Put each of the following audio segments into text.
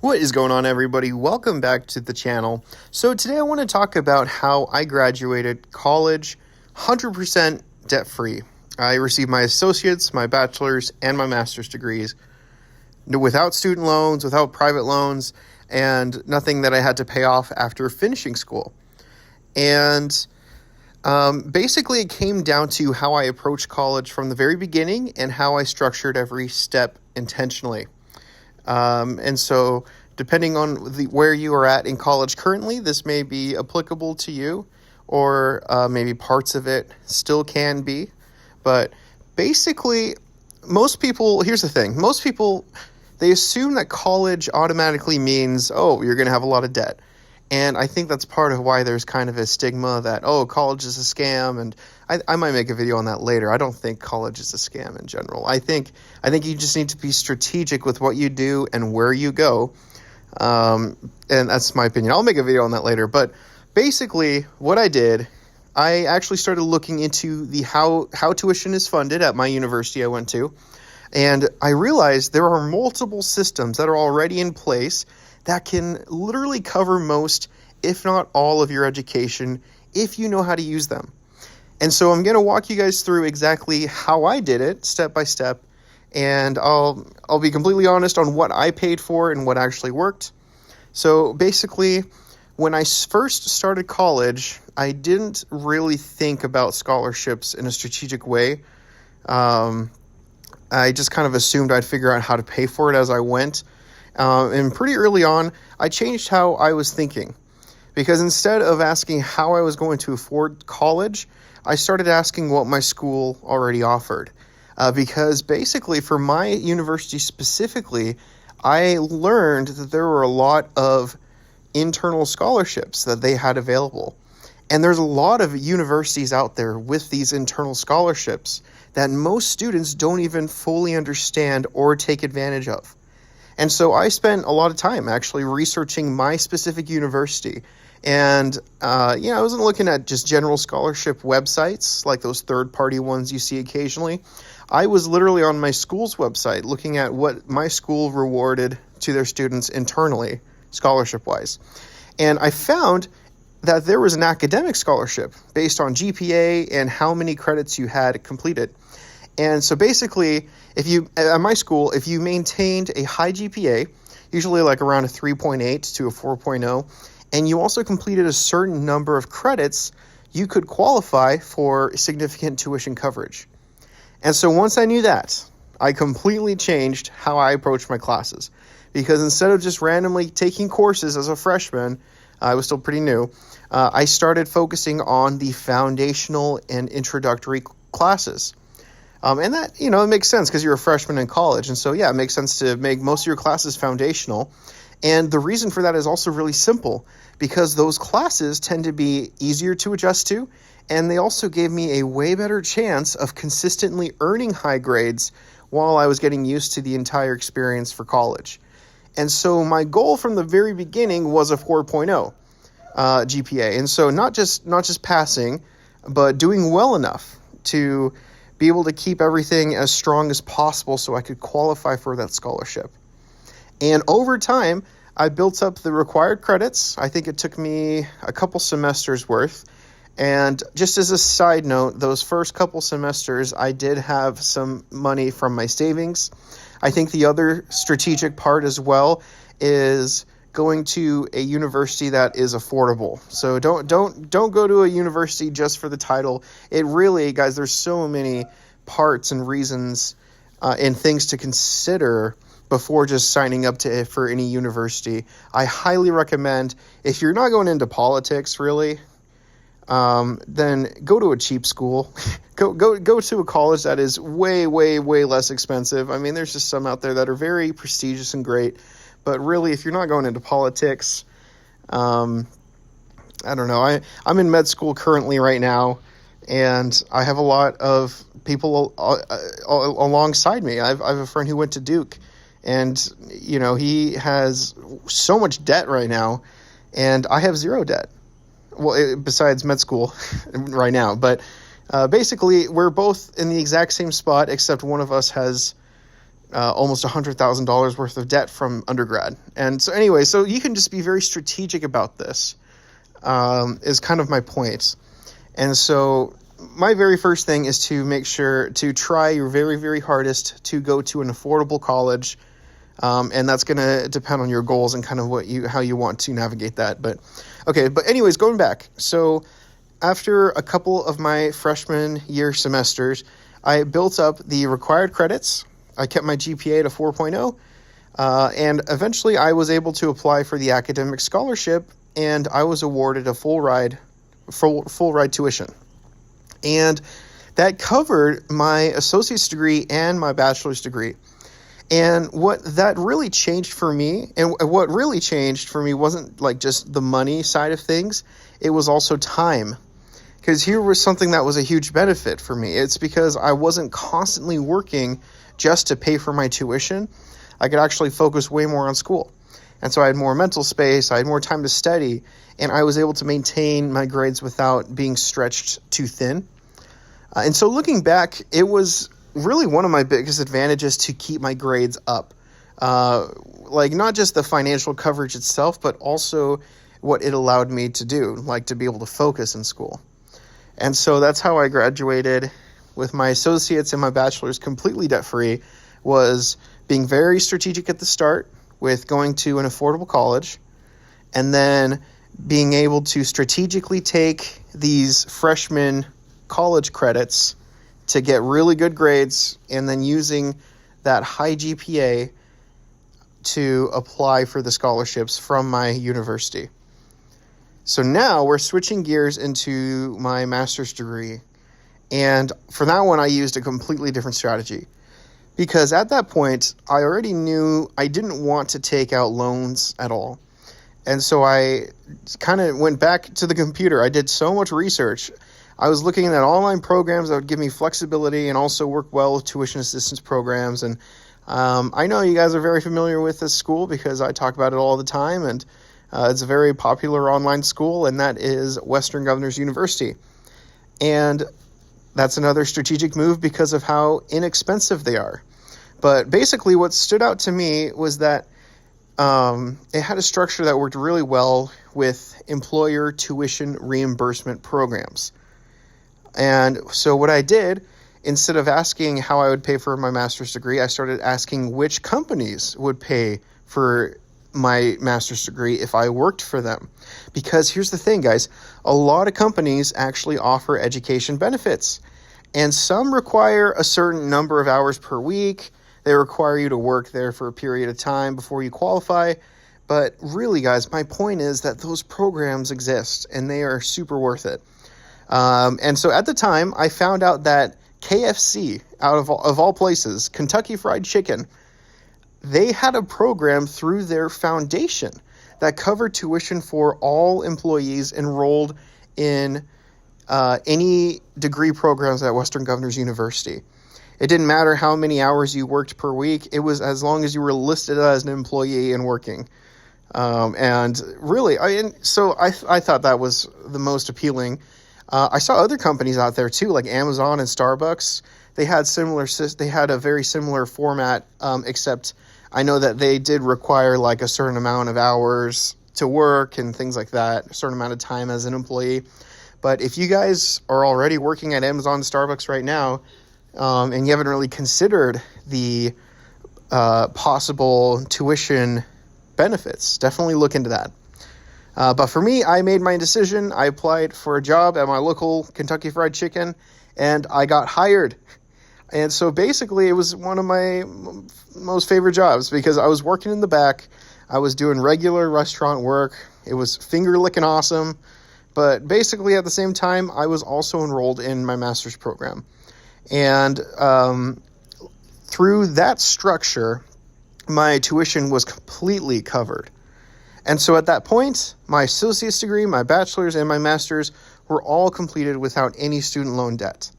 What is going on, everybody? Welcome back to the channel. So today I want to talk about how I graduated college 100% debt-free. I received my associates, my bachelor's, and my master's degrees without student loans, without private loans, and nothing that I had to pay off after finishing school. And basically it came down to how I approached college from the very beginning and how I structured every step intentionally. And so depending on where you are at in college currently, this may be applicable to you, or maybe parts of it still can be. But basically, most people, here's the thing, most people, they assume that college automatically means, oh, you're going to have a lot of debt. And I think that's part of why there's kind of a stigma that, oh, college is a scam. And I might make a video on that later. I don't think college is a scam in general. I think you just need to be strategic with what you do and where you go. And that's my opinion. I'll make a video on that later. But basically, what I did, I actually started looking into the how tuition is funded at my university I went to. And I realized there are multiple systems that are already in place that can literally cover most, if not all, of your education if you know how to use them. And so I'm going to walk you guys through exactly how I did it, step by step, and I'll be completely honest on what I paid for and what actually worked. So basically, when I first started college, I didn't really think about scholarships in a strategic way. I just kind of assumed I'd figure out how to pay for it as I went. And pretty early on, I changed how I was thinking, because instead of asking how I was going to afford college, I started asking what my school already offered. Because basically for my university specifically, I learned that there were a lot of internal scholarships that they had available. And there's a lot of universities out there with these internal scholarships that most students don't even fully understand or take advantage of. And so I spent a lot of time actually researching my specific university. And, I wasn't looking at just general scholarship websites like those third-party ones you see occasionally. I was literally on my school's website looking at what my school rewarded to their students internally, scholarship-wise. And I found that there was an academic scholarship based on GPA and how many credits you had completed. And so basically, at my school, if you maintained a high GPA, usually like around a 3.8 to a 4.0, and you also completed a certain number of credits, you could qualify for significant tuition coverage. And so once I knew that, I completely changed how I approached my classes. Because instead of just randomly taking courses as a freshman, I was still pretty new, I started focusing on the foundational and introductory classes. And that, it makes sense because you're a freshman in college. And so, yeah, it makes sense to make most of your classes foundational. And the reason for that is also really simple, because those classes tend to be easier to adjust to. And they also gave me a way better chance of consistently earning high grades while I was getting used to the entire experience for college. And so my goal from the very beginning was a 4.0 GPA. And so not just passing, but doing well enough to be able to keep everything as strong as possible so I could qualify for that scholarship. And over time, I built up the required credits. I think it took me a couple semesters worth. And just as a side note, those first couple semesters, I did have some money from my savings. I think the other strategic part as well is going to a university that is affordable. So don't go to a university just for the title. It really, guys, there's so many parts and reasons and things to consider before just signing up for any university. I highly recommend, if you're not going into politics really, then go to a cheap school. go to a college that is way, way, way less expensive. I mean, there's just some out there that are very prestigious and great. But really, if you're not going into politics, I don't know. I'm in med school currently right now, and I have a lot of people alongside me. I have a friend who went to Duke, and, he has so much debt right now, and I have zero debt. Well, besides med school right now. But basically, we're both in the exact same spot, except one of us has almost $100,000 worth of debt from undergrad. And so anyway, so you can just be very strategic about this, is kind of my point. And so my very first thing is to make sure to try your very, very hardest to go to an affordable college. And that's going to depend on your goals and kind of how you want to navigate that. But anyways, going back. So after a couple of my freshman year semesters, I built up the required credits. I kept my GPA to 4.0. And eventually I was able to apply for the academic scholarship, and I was awarded a full ride tuition. And that covered my associate's degree and my bachelor's degree. And what really changed for me wasn't like just the money side of things. It was also time. Because here was something that was a huge benefit for me. It's because I wasn't constantly working just to pay for my tuition. I could actually focus way more on school. And so I had more mental space, I had more time to study, and I was able to maintain my grades without being stretched too thin. And so looking back, it was really one of my biggest advantages to keep my grades up. Like not just the financial coverage itself, but also what it allowed me to do, like to be able to focus in school. And so that's how I graduated with my associates and my bachelor's completely debt-free, was being very strategic at the start with going to an affordable college, and then being able to strategically take these freshman college credits to get really good grades, and then using that high GPA to apply for the scholarships from my university. So now we're switching gears into my master's degree. And for that one, I used a completely different strategy. Because at that point, I already knew I didn't want to take out loans at all. And so I kind of went back to the computer. I did so much research. I was looking at online programs that would give me flexibility and also work well with tuition assistance programs. And I know you guys are very familiar with this school because I talk about it all the time. And it's a very popular online school, and that is Western Governors University. And that's another strategic move because of how inexpensive they are. But basically what stood out to me was that it had a structure that worked really well with employer tuition reimbursement programs. And so what I did, instead of asking how I would pay for my master's degree, I started asking which companies would pay for my master's degree if I worked for them. Because here's the thing, guys, a lot of companies actually offer education benefits, and some require a certain number of hours per week. They require you to work there for a period of time before you qualify. But really, guys, my point is that those programs exist, and they are super worth it. And so at the time, I found out that KFC, of all places, Kentucky Fried Chicken, they had a program through their foundation that covered tuition for all employees enrolled in any degree programs at Western Governors University. It didn't matter how many hours you worked per week. It was as long as you were listed as an employee and working. And really, I thought that was the most appealing. I saw other companies out there too, like Amazon and Starbucks. They had a very similar format, except I know that they did require like a certain amount of hours to work and things like that, a certain amount of time as an employee. But if you guys are already working at Amazon and Starbucks right now, and you haven't really considered the possible tuition benefits, definitely look into that. But for me, I made my decision. I applied for a job at my local Kentucky Fried Chicken, and I got hired. And so basically, it was one of my most favorite jobs because I was working in the back. I was doing regular restaurant work. It was finger-licking awesome. But basically, at the same time, I was also enrolled in my master's program. And through that structure, my tuition was completely covered. And so at that point, my associate's degree, my bachelor's, and my master's were all completed without any student loan debt.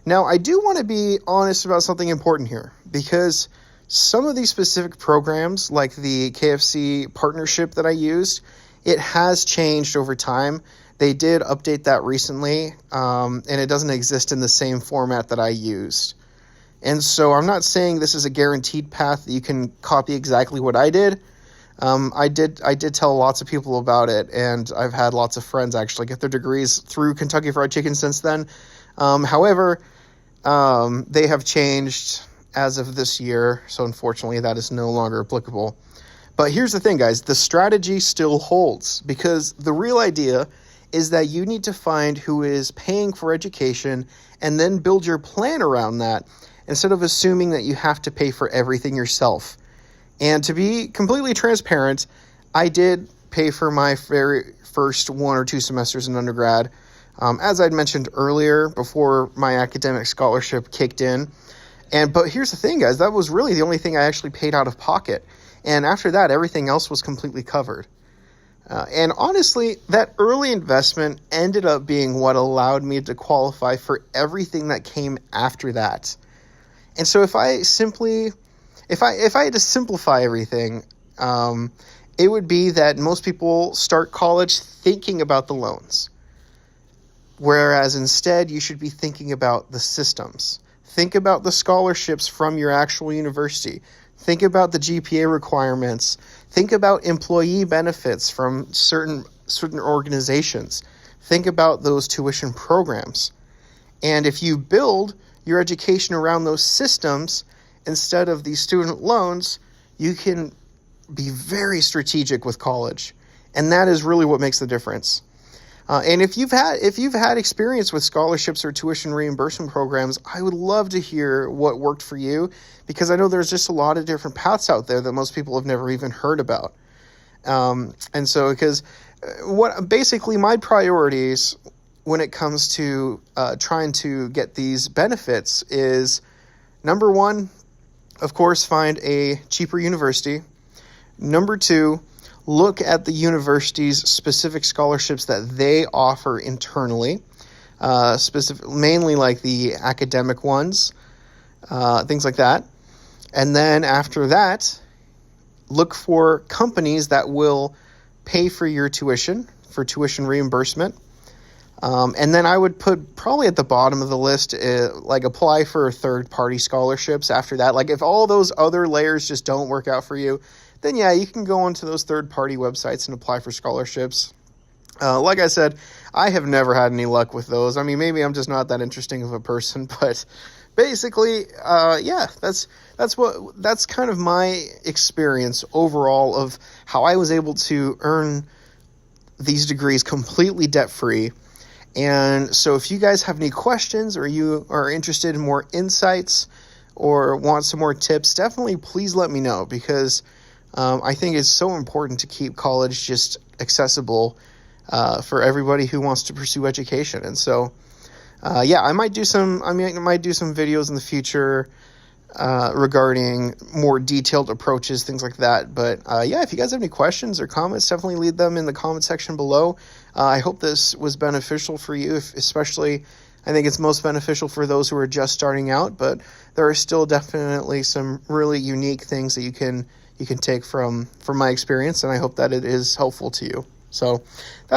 Now, I do want to be honest about something important here, because some of these specific programs, like the KFC partnership that I used, it has changed over time. They did update that recently, and it doesn't exist in the same format that I used. And so I'm not saying this is a guaranteed path that you can copy exactly what I did. I did tell lots of people about it, and I've had lots of friends actually get their degrees through Kentucky Fried Chicken since then. However, they have changed as of this year, so unfortunately that is no longer applicable. But here's the thing, guys. The strategy still holds, because the real idea is that you need to find who is paying for education and then build your plan around that, instead of assuming that you have to pay for everything yourself. And to be completely transparent, I did pay for my very first 1 or 2 semesters in undergrad, as I'd mentioned earlier, before my academic scholarship kicked in. But here's the thing, guys. That was really the only thing I actually paid out of pocket. And after that, everything else was completely covered. And honestly, that early investment ended up being what allowed me to qualify for everything that came after that. And so if I had to simplify everything, it would be that most people start college thinking about the loans, whereas instead you should be thinking about the systems. Think about the scholarships from your actual university. Think about the GPA requirements. Think about employee benefits from certain organizations. Think about those tuition programs. And if you build your education around those systems instead of these student loans, you can be very strategic with college. And that is really what makes the difference. And if you've had experience with scholarships or tuition reimbursement programs, I would love to hear what worked for you, because I know there's just a lot of different paths out there that most people have never even heard about. And so, because what basically my priorities when it comes to trying to get these benefits is, number one, of course, find a cheaper university. Number two, look at the university's specific scholarships that they offer internally, mainly like the academic ones, things like that. And then after that, look for companies that will pay for your tuition, for tuition reimbursement. And then I would put probably at the bottom of the list, like apply for third-party scholarships after that. Like if all those other layers just don't work out for you, then yeah, you can go onto those third-party websites and apply for scholarships. Like I said, I have never had any luck with those. I mean, maybe I'm just not that interesting of a person, but basically, yeah, that's kind of my experience overall of how I was able to earn these degrees completely debt-free. And so if you guys have any questions, or you are interested in more insights or want some more tips, definitely please let me know, because I think it's so important to keep college just accessible for everybody who wants to pursue education. And so, yeah, I might do some videos in the future regarding more detailed approaches, things like that. But yeah, if you guys have any questions or comments, definitely leave them in the comment section below. I hope this was beneficial for you, especially I think it's most beneficial for those who are just starting out, but there are still definitely some really unique things that you can take from my experience, and I hope that it is helpful to you. So that's